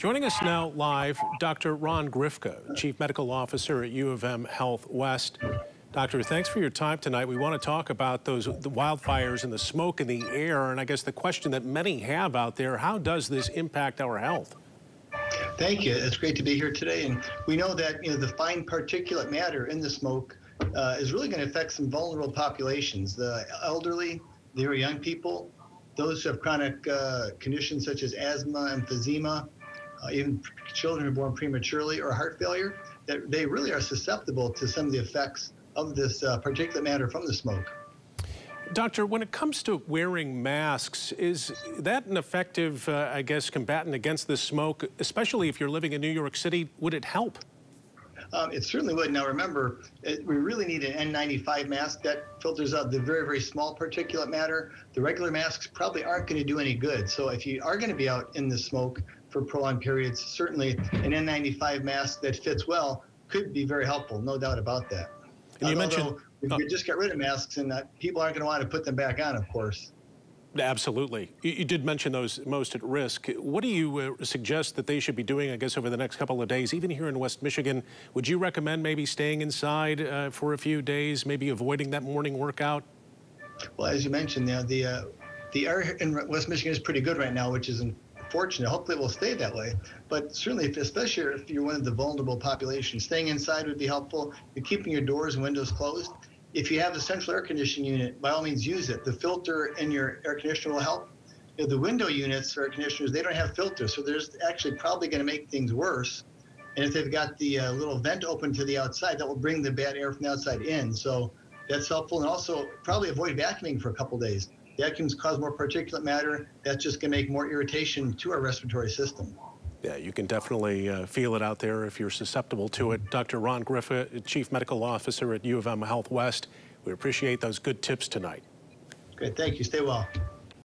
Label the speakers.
Speaker 1: Joining us now live, Dr. Ron Grifka, Chief Medical Officer at U of M Health West. Doctor, thanks for your time tonight. We want to talk about the wildfires and the smoke in the air, and I guess the question that many have out there, how does this impact our health?
Speaker 2: Thank you. It's great to be here today. And we know that the fine particulate matter in the smoke is really going to affect some vulnerable populations: the elderly, the very young people, those who have chronic conditions such as asthma, emphysema, even children who are born prematurely, or heart failure. That they really are susceptible to some of the effects of this particulate matter from the smoke.
Speaker 1: Doctor, when it comes to wearing masks, is that an effective, I guess, combatant against the smoke, especially if you're living in New York City? Would it help?
Speaker 2: It certainly would. Now remember, we really need an N95 mask that filters out the very, very small particulate matter. The regular masks probably aren't going to do any good. So if you are going to be out in the smoke for prolonged periods, certainly an N95 mask that fits well could be very helpful, no doubt about that.
Speaker 1: And you mentioned
Speaker 2: we just got rid of masks, and people aren't going to want to put them back on, of course.
Speaker 1: Absolutely. You did mention those most at risk. What do you suggest that they should be doing, I guess, over the next couple of days? Even here in West Michigan, would you recommend maybe staying inside for a few days, maybe avoiding that morning workout?
Speaker 2: Well, as you mentioned, the air in West Michigan is pretty good right now, which is unfortunate. Hopefully it will stay that way. But certainly, especially if you're one of the vulnerable populations, staying inside would be helpful. You're keeping your doors and windows closed. If you have a central air conditioning unit, by all means use it. The filter in your air conditioner will help. The window units for air conditioners, they don't have filters, so there's actually probably going to make things worse. And if they've got the little vent open to the outside, that will bring the bad air from the outside in. So that's helpful. And also probably avoid vacuuming for a couple days. Vacuums cause more particulate matter. That's just going to make more irritation to our respiratory system.
Speaker 1: Yeah, you can definitely feel it out there if you're susceptible to it. Dr. Ron Grifka, Chief Medical Officer at U of M Health West. We appreciate those good tips tonight.
Speaker 2: Great, thank you. Stay well.